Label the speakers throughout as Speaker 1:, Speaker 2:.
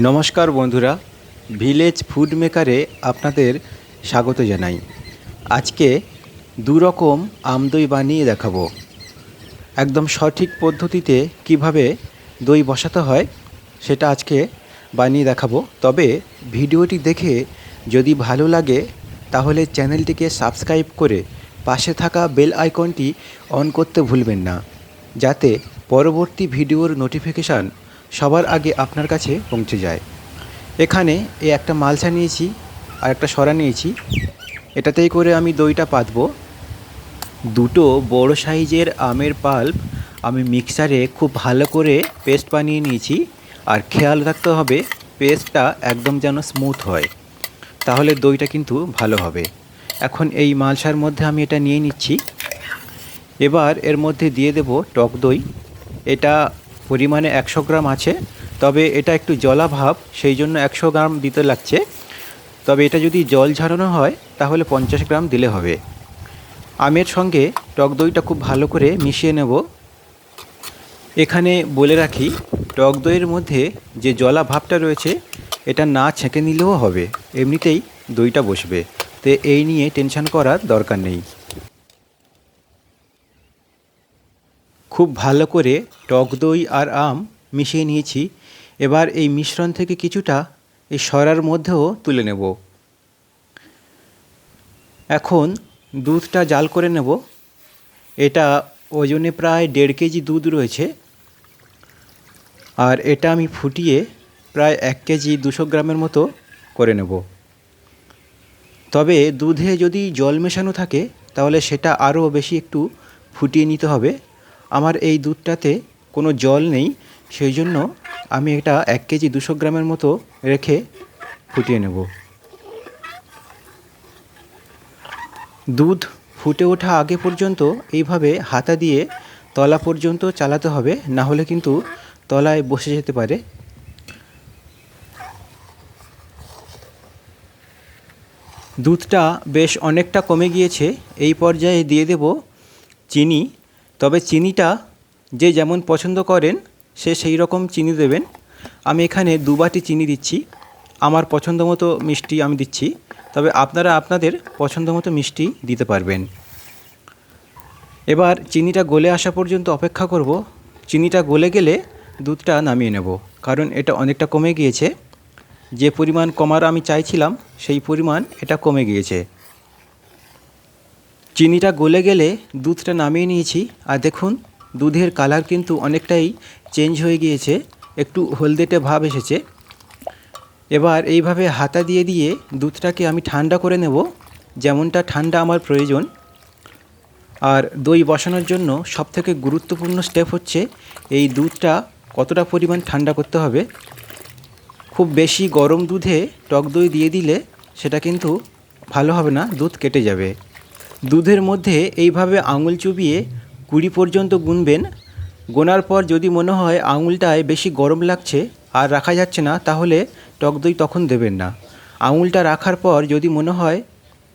Speaker 1: নমস্কার বন্ধুরা, village food মেকারে আপনাদের স্বাগত জানাই। আজকে দু রকম আমদই বানিয়ে দেখাবো। একদম সঠিক পদ্ধতিতে কিভাবে দই বসাতে হয় সেটা আজকে বানিয়ে দেখাবো। তবে ভিডিওটি দেখে যদি ভালো লাগে তাহলে চ্যানেলটিকে সাবস্ক্রাইব করে পাশে থাকা বেল আইকনটি অন করতে ভুলবেন না, যাতে পরবর্তী ভিডিওর নোটিফিকেশান সবার আগে আপনার কাছে পৌঁছে যায়। এখানে একটা মালসা নিয়েছি আর একটা সরা নিয়েছি। এটাতেই করে আমি দইটা পাতবো। দুটো বড় সাইজের আমের পাল্প আমি মিক্সারে খুব ভালো করে পেস্ট বানিয়ে নিয়েছি। আর খেয়াল রাখতে হবে পেস্টটা একদম যেন স্মুথ হয়, তাহলে দইটা কিন্তু ভালো হবে। এখন এই মালসার মধ্যে আমি এটা নিয়ে নিচ্ছি। এবার এর মধ্যে দিয়ে দেব টক দই। এটা পরিমাণে 100 গ্রাম আছে, তবে এটা একটু জলা ভাব, সেই জন্য 100 গ্রাম দিতে লাগছে। তবে এটা যদি জল ঝরানো হয় তাহলে 50 গ্রাম দিলে হবে। আমের সঙ্গে টক দইটা খুব ভালো করে মিশিয়ে নেব। এখানে বলে রাখি, টক দইয়ের মধ্যে যে জলা ভাবটা রয়েছে এটা না ছেঁকে নিলেও হবে, এমনিতেই দইটা বসবে, তো এই নিয়ে টেনশন করার দরকার নেই। খুব ভালো করে টক দই আর আম মিশিয়ে নিয়েছি। এবার এই মিশ্রণ থেকে কিছুটা এই সরার মধ্যেও তুলে নেব। এখন দুধটা জাল করে নেব। এটা ওজনে প্রায় 1.5 কেজি দুধ রয়েছে, আর এটা আমি ফুটিয়ে প্রায় 1 কেজি 200 গ্রামের মতো করে নেব। তবে দুধে যদি জল মেশানো থাকে তাহলে সেটা আরও বেশি একটু ফুটিয়ে নিতে হবে। আমার এই দুধটাতে কোনো জল নেই, সেই জন্য আমি এটা 1 কেজি 200 গ্রামের মতো রেখে ফুটিয়ে নেব। দুধ ফুটে ওঠা আগে পর্যন্ত এইভাবে হাতা দিয়ে তলা পর্যন্ত চালাতে হবে, না হলে কিন্তু তলায় বসে যেতে পারে। দুধটা বেশ অনেকটা কমে গিয়েছে। এই পর্যায়ে দিয়ে দেব চিনি। তবে চিনিটা যে যেমন পছন্দ করেন সে সেই রকম চিনি দেবেন। আমি এখানে 2 বাটি চিনি দিচ্ছি। আমার পছন্দ মতো মিষ্টি আমি দিচ্ছি, তবে আপনারা আপনাদের পছন্দ মতো মিষ্টি দিতে পারবেন। এবার চিনিটা গলে আসা পর্যন্ত অপেক্ষা করব। চিনিটা গলে গেলে দুধটা নামিয়ে নেব, কারণ এটা অনেকটা কমে গিয়েছে। যে পরিমাণ কমার আমি চাইছিলাম সেই পরিমাণ এটা কমে গিয়েছে। চিনিটা গলে গেলে দুধটা নামিয়ে নিয়েছি। আর দেখুন, দুধের কালার কিন্তু অনেকটাই চেঞ্জ হয়ে গিয়েছে, একটু হলদেটে ভাব এসেছে। এবার এইভাবে হাতা দিয়ে দিয়ে দুধটাকে আমি ঠান্ডা করে নেব, যেমনটা ঠান্ডা আমার প্রয়োজন। আর দই বসানোর জন্য সবথেকে গুরুত্বপূর্ণ স্টেপ হচ্ছে এই দুধটা কতটা পরিমাণ ঠান্ডা করতে হবে। খুব বেশি গরম দুধে টক দই দিয়ে দিলে সেটা কিন্তু ভালো হবে না, দুধ কেটে যাবে। দুধের মধ্যে এইভাবে আঙুল চুবিয়ে 20 পর্যন্ত গুনবেন। গোনার পর যদি মনে হয় আঙুলটায় বেশি গরম লাগছে আর রাখা যাচ্ছে না, তাহলে টক দই তখন দেবেন না। আঙুলটা রাখার পর যদি মনে হয়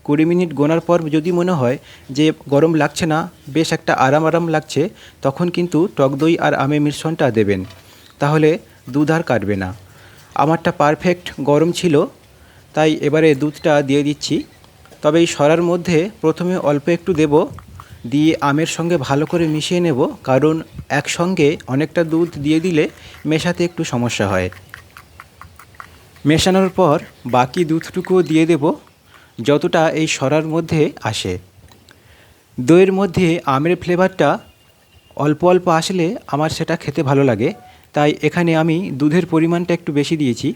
Speaker 1: 20 মিনিট গোনার পর যদি মনে হয় যে গরম লাগছে না, বেশ একটা আরাম আরাম লাগছে, তখন কিন্তু টক দই আর আমের মিশ্রণটা দেবেন, তাহলে দুধ আর কাটবে না। আমারটা পারফেক্ট গরম ছিল, তাই এবারে দুধটা দিয়ে দিচ্ছি। তবে এই সরার মধ্যে প্রথমে অল্প একটু দেব, দিয়ে আমের সঙ্গে ভালো করে মিশিয়ে নেব, কারণ একসঙ্গে অনেকটা দুধ দিয়ে দিলে মেশাতে একটু সমস্যা হয়। মেশানোর পর বাকি দুধটুকুও দিয়ে দেব, যতটা এই সরার মধ্যে আসে। দইয়ের মধ্যে আমের ফ্লেভারটা অল্প অল্প আসলে আমার সেটা খেতে ভালো লাগে, তাই এখানে আমি দুধের পরিমাণটা একটু বেশি দিয়েছি।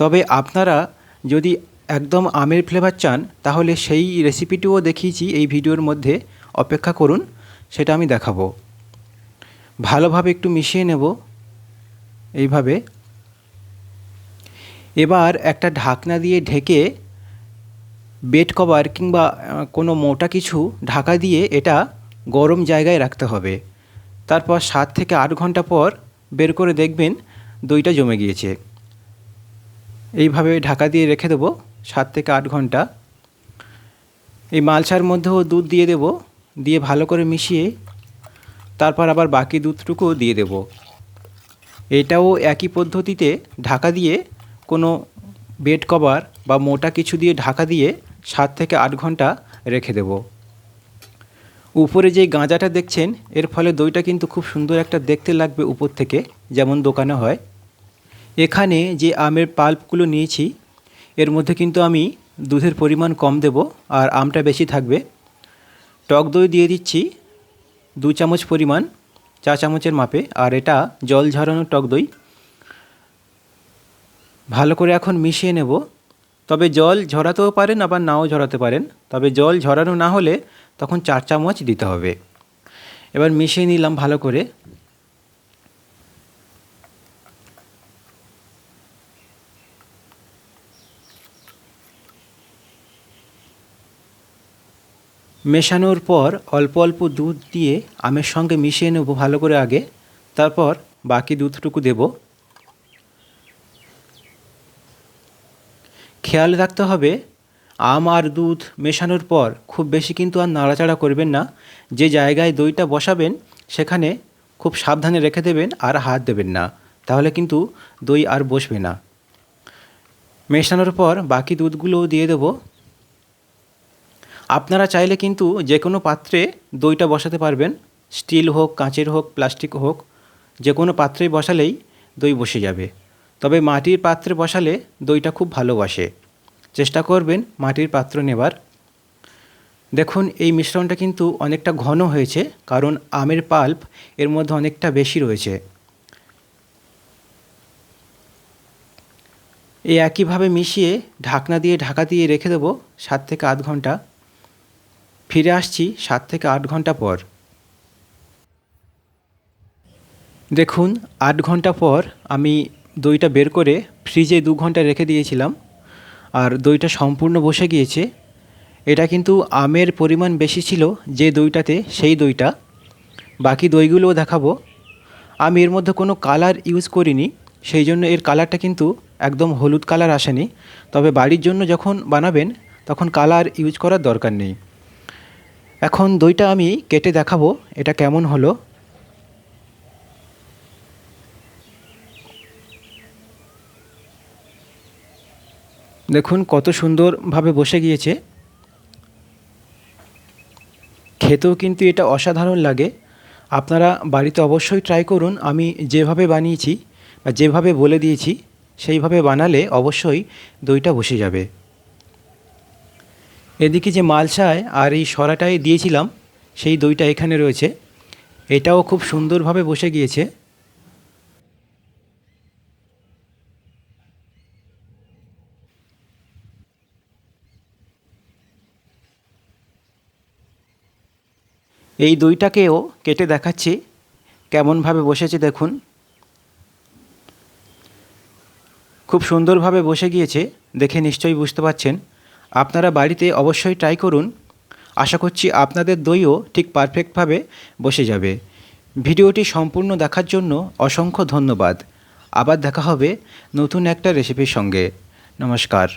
Speaker 1: তবে আপনারা যদি একদম আমের ফ্লেভার চান তাহলে সেই রেসিপিটিও দেখিয়েছি এই ভিডিওর মধ্যে, অপেক্ষা করুন, সেটা আমি দেখাবো। ভালোভাবে একটু মিশিয়ে নেব এইভাবে। এবার একটা ঢাকনা দিয়ে ঢেকে বেড কভার কিংবা কোনো মোটা কিছু ঢাকা দিয়ে এটা গরম জায়গায় রাখতে হবে। তারপর 7 থেকে 8 ঘন্টা পর বের করে দেখবেন দইটা জমে গিয়েছে। এইভাবে ঢাকা দিয়ে রেখে দেবো 7 থেকে 8 ঘন্টা। এই মালসার মধ্যেও দুধ দিয়ে দেব, দিয়ে ভালো করে মিশিয়ে তারপর আবার বাকি দুধটুকুও দিয়ে দেব। এটাও একই পদ্ধতিতে ঢাকা দিয়ে কোনো বেড কভার বা মোটা কিছু দিয়ে ঢাকা দিয়ে 7 থেকে 8 ঘন্টা রেখে দেব। উপরে যে গাঁজাটা দেখছেন এর ফলে দইটা কিন্তু খুব সুন্দর একটা দেখতে লাগবে উপর থেকে, যেমন দোকানে হয়। এখানে যে আমের পাল্পগুলো নিয়েছি এর মধ্যে কিন্তু আমি দুধের পরিমাণ কম দেব আর আমটা বেশি থাকবে। টক দই দিয়ে দিচ্ছি 2 চামচ পরিমাণ, 4 চামচের মাপে, আর এটা জল ঝরানো টক দই। ভালো করে এখন মিশিয়ে নেব। তবে জল ঝরাতেও পারেন আবার নাও ঝরাতে পারেন, তবে জল ঝরানো না হলে তখন 4 চামচ দিতে হবে। এবার মিশিয়ে নিলাম ভালো করে। মেশানোর পর অল্প অল্প দুধ দিয়ে আমের সঙ্গে মিশিয়ে নেব ভালো করে আগে, তারপর বাকি দুধটুকু দেব। খেয়াল রাখতে হবে আম আর দুধ মেশানোর পর খুব বেশি কিন্তু আর নাড়াচাড়া করবেন না। যে জায়গায় দইটা বসাবেন সেখানে খুব সাবধানে রেখে দেবেন আর হাত দেবেন না, তাহলে কিন্তু দই আর বসবে না। মেশানোর পর বাকি দুধগুলোও দিয়ে দেব। আপনারা চাইলে কিন্তু যে কোনো পাত্রে দইটা বসাতে পারবেন, স্টিল হোক, কাঁচের হোক, প্লাস্টিক হোক, যে কোনো পাত্রে বসালেই দই বসে যাবে। তবে মাটির পাত্রে বসালে দইটা খুব ভালো বসে। চেষ্টা করবেন মাটির পাত্র নেবার। দেখুন এই মিশ্রণটা কিন্তু অনেকটা ঘন হয়েছে, কারণ আমের পাল্প এর মধ্যে অনেকটা বেশি রয়েছে। এই একইভাবে মিশিয়ে ঢাকনা দিয়ে ঢাকা দিয়ে রেখে দেবো 7 থেকে 8 ঘন্টা। ফিরে আসছি 7 থেকে 8 ঘন্টা পর। দেখুন 8 ঘন্টা পর আমি দইটা বের করে ফ্রিজে 2 ঘন্টা রেখে দিয়েছিলাম, আর দইটা সম্পূর্ণ বসে গিয়েছে। এটা কিন্তু আমের পরিমাণ বেশি ছিল যে দইটাতে, সেই দইটা। বাকি দইগুলোও দেখাবো। আমি এর মধ্যে কোনো কালার ইউজ করিনি, সেই জন্য এর কালারটা কিন্তু একদম হলুদ কালার আসেনি। তবে বাড়ির জন্য যখন বানাবেন তখন কালার ইউজ করার দরকার নেই। এখন দইটা আমি কেটে দেখাবো এটা কেমন হলো। দেখুন কত সুন্দরভাবে বসে গিয়েছে। খেতেও কিন্তু এটা অসাধারণ লাগে। আপনারা বাড়িতে অবশ্যই ট্রাই করুন। আমি যেভাবে বানিয়েছি বা যেভাবে বলে দিয়েছি সেইভাবে বানালে অবশ্যই দইটা বসে যাবে। এদিকে যে মালসায় আর এই সরাটায় দিয়েছিলাম সেই দইটা এখানে রয়েছে, এটাও খুব সুন্দরভাবে বসে গিয়েছে। এই দইটাকেও কেটে দেখাচ্ছি কেমনভাবে বসেছে। দেখুন খুব সুন্দরভাবে বসে গিয়েছে, দেখে নিশ্চয়ই বুঝতে পারছেন। আপনারা বাড়িতে অবশ্যই ট্রাই করুন। আশা করছি আপনাদের দইও ঠিক পারফেক্টভাবে বসে যাবে। ভিডিওটি সম্পূর্ণ দেখার জন্য অসংখ্য ধন্যবাদ। আবার দেখা হবে নতুন একটা রেসিপির সঙ্গে। নমস্কার।